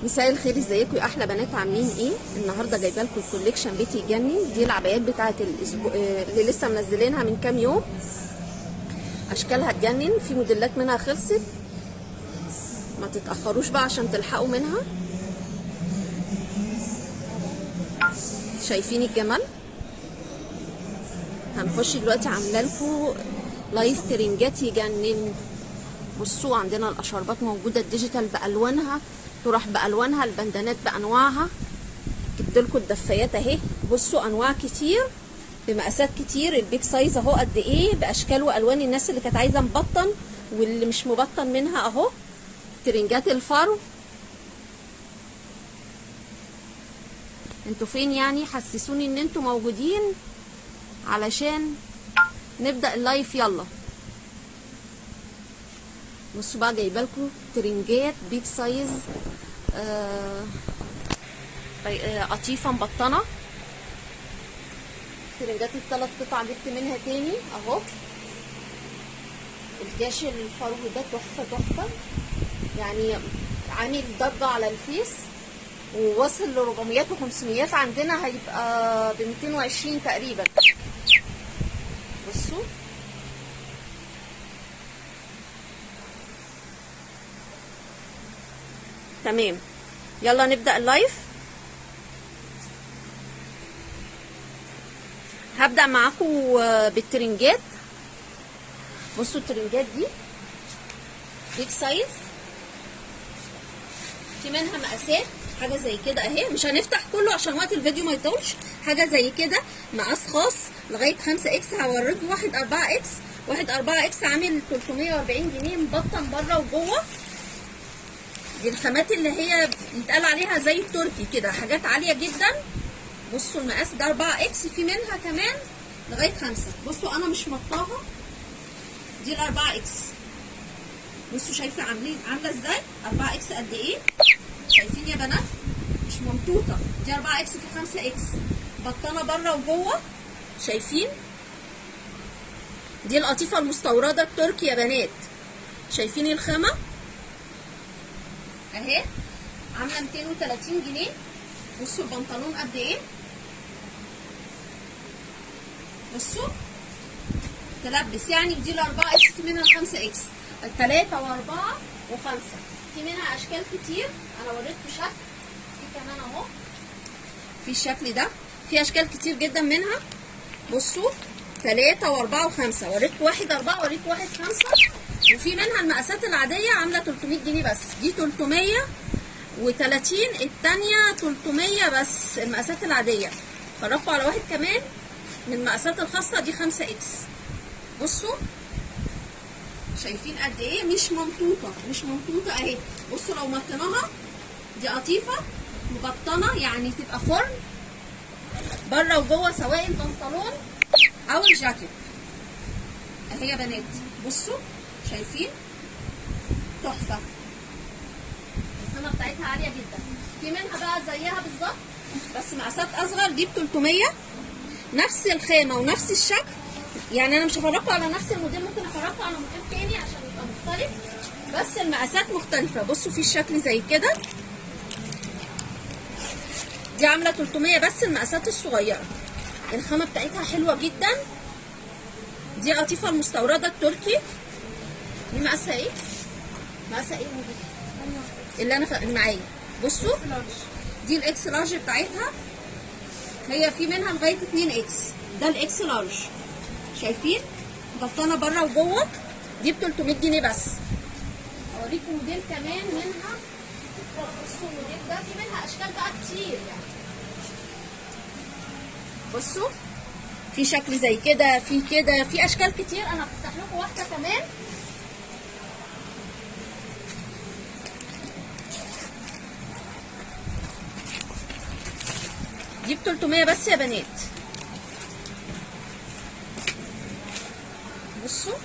مساء الخير، ازيكم يا احلى بنات؟ عاملين ايه؟ النهارده جايبه لكم الكوليكشن بيتي يجنن. دي العبايات بتاعه الاسبوع اللي لسه منزلينها من كام يوم. اشكالها تجنن، في موديلات منها خلصت، ما تتاخروش بقى عشان تلحقوا منها. شايفين الجمال؟ هنخش دلوقتي عامله لكم لايف ترنجات يجنن. بصوا، عندنا الاشربات موجوده الديجيتال بالوانها، تروح بالوانها، البندانات بانواعها. جبت لكم الدفايات اهي، بصوا انواع كتير بمقاسات كتير. البيج سايز اهو قد ايه، باشكال والوان. الناس اللي كانت عايزه مبطن واللي مش مبطن منها اهو. ترنجات الفرو، انتوا فين يعني؟ حسسوني ان انتوا موجودين علشان نبدا اللايف. يلا بصوا بقى، جايبه لكم ترنجات بيج سايز، قطيفه مبطنه. ترنجات الثلاث قطع جبت منها تاني اهو. الكاش الفرو ده تحفه تحفه يعني، عامل ضجه على الفيس ووصل ل 400 و500. عندنا هيبقى ب 220 تقريبا. بصوا تمام، يلا نبدأ اللايف. هبدأ معاكم بالترنجات. بصوا الترنجات دي بيج سايز، في منها مقاسات حاجه زي كده اهي. مش هنفتح كله عشان وقت الفيديو ما يطولش. حاجه زي كده مقاس خاص لغايه 5 اكس. هوريكم واحد 4 اكس. واحد 4 اكس عامل 340 جنيه مبطن بره وجوه. دي الخامات اللي هي بيتقال عليها زي التركي كده، حاجات عاليه جدا. بصوا المقاس ده 4 اكس، في منها كمان لغايه 5. بصوا انا مش مطاها، دي ال4 اكس. بصوا شايفه عامله ازاي 4 اكس قد ايه؟ شايفين يا بنات؟ مش ممطوطه. دي 4 اكس في 5 اكس، بطانه بره وجوه. شايفين؟ دي القطيفه المستورده التركي يا بنات. شايفين الخامه اهي، عامله 230 جنيه. بصوا البنطلون قد ايه، بصوا تلبس يعني. ودي ال4 اكس، في منها 5 اكس، 3 و4 و5. في منها اشكال كتير، انا وريتكم شكل، في كمان اهو في الشكل ده. في اشكال كتير جدا منها. بصوا 3 و4 و5. وريتكم واحد 4، وريتكم واحد 5. وفي منها المقاسات العاديه عامله 300 جنيه بس. دي 330، الثانيه 300 بس المقاسات العاديه. فرقوا على واحد كمان من المقاسات الخاصه دي 5 اكس. بصوا شايفين قد ايه؟ مش ممطوطه، مش ممطوطه اهي. بصوا لو مطيناها، دي قطيفه مبطنه يعني تبقى فرن بره وجوه، سواء البنطلون او الجاكيت اهي يا بنات. بصوا شايفين؟ تحفه. الخامه بتاعتها عاليه جدا. في منها بقى زيها بالظبط بس مقاسات اصغر، دي ب 300. نفس الخامه ونفس الشكل يعني. انا مش هفرجكم على نفس الموديل، ممكن افرجكم على موديل تاني عشان يبقى مختلف، بس المقاسات مختلفه. بصوا في الشكل زي كده، دي عامله 300 بس المقاسات الصغيره. الخامه بتاعتها حلوه جدا. دي قطيفه المستورده التركي. دي مقاسها ايه؟ مقاسها ايه اللي انا معايا؟ بصوا دي الاكس لارج بتاعتها، هي في منها لغايه 2 اكس. ده الاكس لارج. شايفين؟ بطانه بره وجوه. دي ب 300 جنيه بس. اوريكم موديل كمان منها. بصوا الموديل ده في منها اشكال بقى كتير يعني. بصوا في شكل زي كده، في كده، في اشكال كتير. انا هفتح لكم واحده كمان. دي ب 300 بس يا بنات. بصوا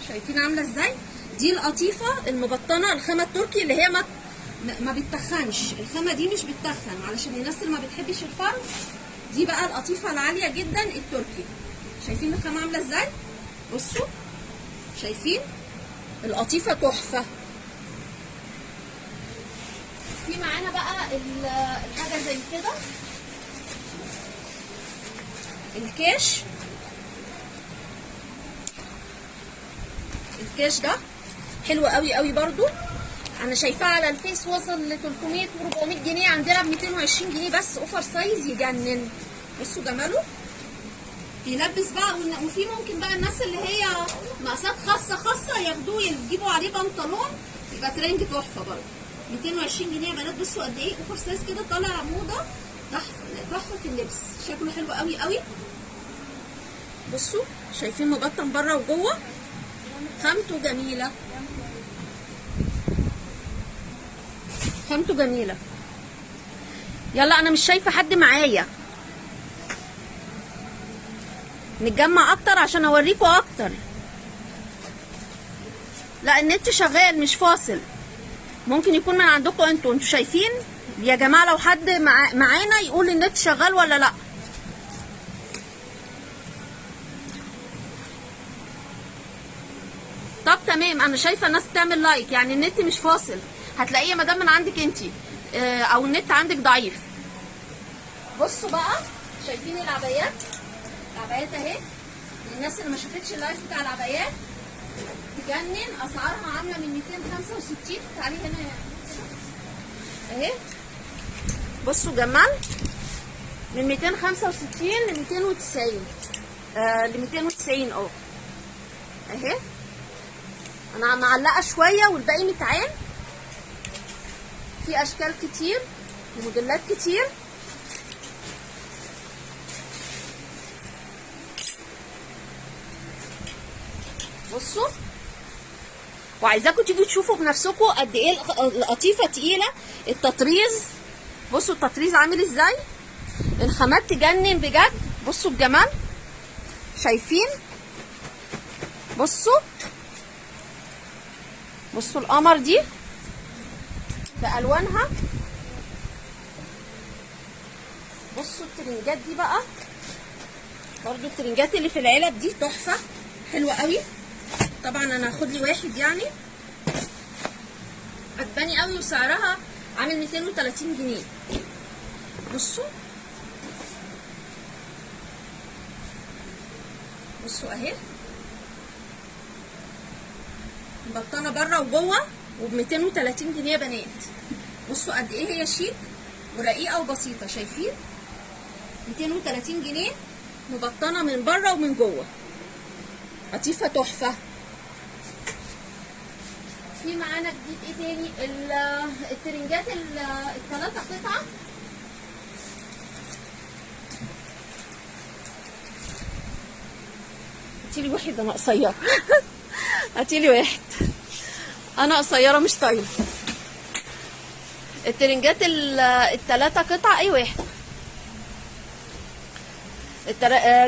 شايفين عامله ازاي؟ دي القطيفه المبطنه، الخامه التركي اللي هي ما بتتخنش. الخامه دي مش بتتخن علشان الناس اللي ما بتحبش الفرو. دي بقى القطيفه العاليه جدا التركي. شايفين الخامه عامله ازاي؟ بصوا شايفين القطيفه تحفه. في معانا بقى الحاجه زي كده، الكاش ده حلو قوي قوي برضو. انا شايفاه على الفيس وصل ل 300 و 400 جنيه، عندنا ب 220 جنيه بس، اوفر سايز يجنن. بصوا جماله، يلبس بقى. وفي ممكن بقى الناس اللي هي مقاسات خاصه ياخدوه يجيبوا عليه بنطلون، يبقى ترنج تحفه برضه. 220 جنيه يا بنات. بصوا قد ايه اوفر سايز كده، طالع موضه تحفه في اللبس، شكله حلو قوي قوي. بصوا شايفين مبطن بره وجوه، خامته جميله، خامته جميله. يلا انا مش شايفه حد معايا، نتجمع اكتر عشان اوريكم اكتر. لا النت شغال مش فاصل، ممكن يكون من عندكم انتوا شايفين يا جماعه. لو حد معانا يقول النت شغال ولا لا. طب تمام، انا شايفه الناس بتعمل لايك، يعني النت مش فاصل. هتلاقيه ما دام من عندك انتي او النت عندك ضعيف. بصوا بقى، شايفين العبايات اهي. للناس اللي ما شافتش اللايف بتاع العبايات، تجنن. اسعارها عامله من 265. تعالي هنا اهي، بصوا جمال، من 265 ل 290 ل 290 اهي. انا معلقه شويه والباقي متعان. في اشكال كتير وموديلات كتير. بصوا، وعايزاكم تيجوا تشوفوا بنفسكم قد ايه القطيفه تقيله. التطريز، بصوا التطريز عامل ازاي، الخامات تجنن بجد. بصوا الجمال، شايفين؟ بصوا القمر دي بألوانها. بصوا الترنجات دي بقى برضو، الترنجات اللي في العلب دي تحفه حلوه قوي. طبعا انا هاخد لي واحد، يعني عجباني قوي وسعرها عامل 230 جنيه. بصوا اهي، مبطنه بره وجوه وب 230 جنيه يا بنات. بصوا قد ايه هي شيك ورقيقه وبسيطه، شايفين؟ 230 جنيه مبطنه من بره ومن جوه، قطيفه تحفه. في معانا جديد ايه تاني؟ الترنجات الثلاثه قطعه. هاتيلي واحد، انا قصيره. هاتيلي واحد، انا قصيره مش طايله. الترنجات الثلاثه قطعه، اي واحد.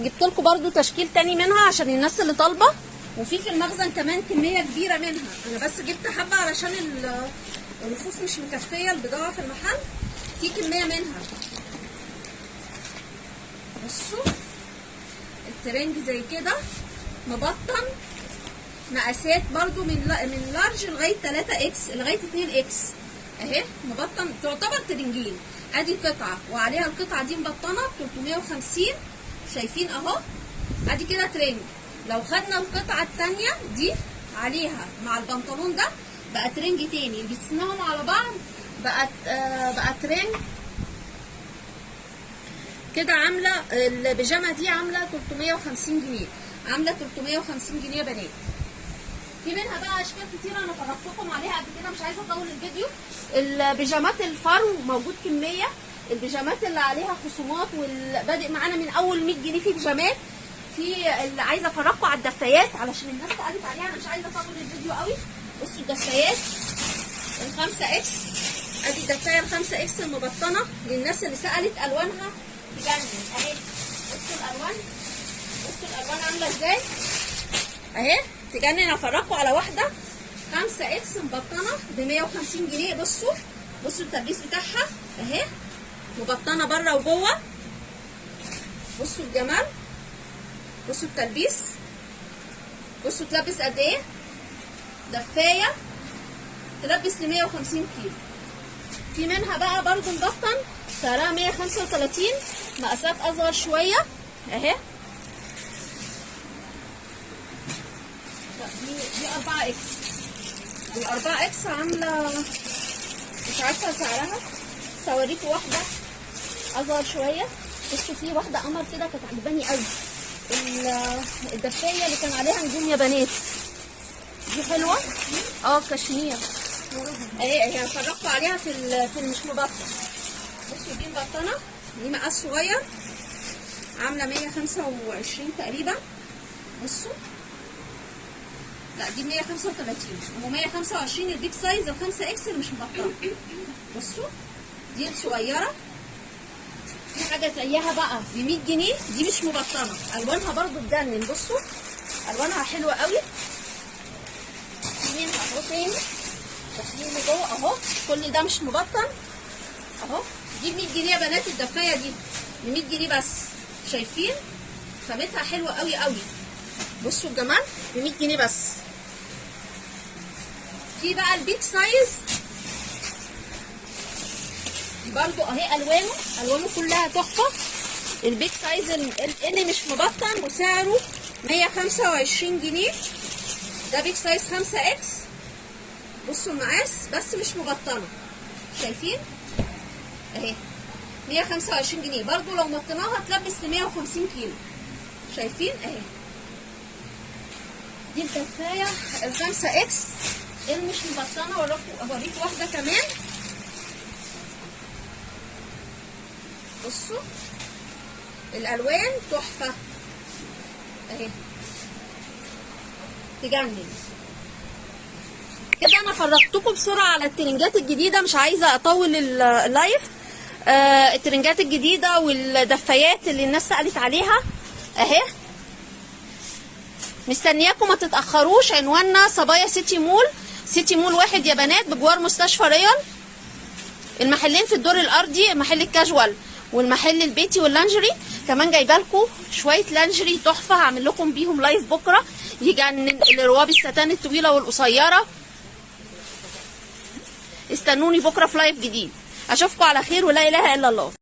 جبت لكم برضو تشكيل تاني منها عشان الناس اللي طالبه، وفي المخزن كمان كميه كبيره منها. انا بس جبت حبه علشان الرفوف مش مكفيه البضاعه في المحل، في كميه منها. بصوا الترنج زي كده مبطن، مقاسات برضو من لارج لغايه 3 اكس لغايه 2 اكس اهي. مبطن، تعتبر ترنجين. ادي قطعه وعليها القطعه دي مبطنه ب 350، شايفين اهو. ادي كده ترنج. لو خدنا القطعه الثانيه دي عليها مع البنطلون ده بقى ترنج تاني، لبسناهم على بعض بقى ترنج كده. عامله البيجامه دي عامله 350 جنيه، عامله 350 جنيه يا بنات. في منها بقى اشكال كتيره انا فرجتكم عليها قبل كده، مش عايزه اطول الفيديو. البيجامات الفرو موجود كميه، البيجامات اللي عليها خصومات والبادئ معانا من اول 100 جنيه في بيجامات. في اللي عايزه افرجكم على الدفايات علشان الناس سالت عليها، انا مش عايزه اطول الفيديو قوي. بصوا الدفايات ال5 اكس، ادي الدفايه ال5 اكس المبطنه للناس اللي سالت، الوانها تجنن اهي. بصوا الالوان، بصوا الالوان عامله ازاي اهي، تجنن. افرجكم على واحده 5 اكس مبطنه ب 150 جنيه. بصوا التلبيس بتاعها اهي، مبطنه بره وجوه. بصوا الجمال، بصوا التلبيس، بصوا تلبس قد ايه. دفايه تلبس ل 150 كيلو. في منها بقى برضو مبطن سعرها 135، مقاسات اصغر شويه اهي. دي 4 اكس، دي 4 اكس عامله مش عارفه سعرها، بس هوريكوا واحده اصغر شويه. بصوا في واحده قمر كده كانت عجباني قوي، الدفايه اللي كان عليها نجوم يا بنات، دي حلوه كشمير اهي. هي فرقوا عليها في المش مبطن. بصوا دي مبطنه، دي مقاس صغير عامله 125 تقريبا. بصوا لا دي 135 و125 البيج سايز ال 5 اكس اللي مش مبطنه. بصوا دي الصغيره، في حاجه زيها بقى ب 100 جنيه، دي مش مبطنه، الوانها برضو تجنن. بصوا الوانها حلوه قوي. في منها اهو تاني داخلين جوه اهو، كل ده مش مبطن اهو. دي ب 100 جنيه يا بنات، الدفايه دي ب 100 جنيه بس. شايفين خامتها حلوه قوي قوي. بصوا الجمال، ب 100 جنيه بس. في بقى البيج سايز برضو اهي، الوانه كلها تحفه. البيج سايز اللي مش مبطن وسعره 125 جنيه، ده بيج سايز 5 اكس. بصوا المقاس بس مش مبطنه، شايفين اهي 125 جنيه برضو. لو مطناها تلبس ل 150 كيلو. شايفين اهي. دي الدفايه ال 5 اكس اللي مش مبطنه. اوريكم واحده كمان. بصوا الالوان تحفه اهي، تجنن. كده انا فرجتكم بسرعه على الترنجات الجديده، مش عايزه اطول اللايف. الترنجات الجديده والدفايات اللي الناس سالت عليها اهي. مستنياكم ما تتاخروش. عنواننا صبايا سيتي مول، سيتي مول 1 يا بنات بجوار مستشفى ريال. المحلين في الدور الارضي، محل الكاجوال والمحل البيتي واللانجري. كمان جايبه لكم شويه لانجري تحفه، هعمل لكم بيهم لايف بكره يجنن. الرواب الستان الطويله والقصيره. استنوني بكره في لايف جديد. اشوفكم على خير ولا اله الا الله.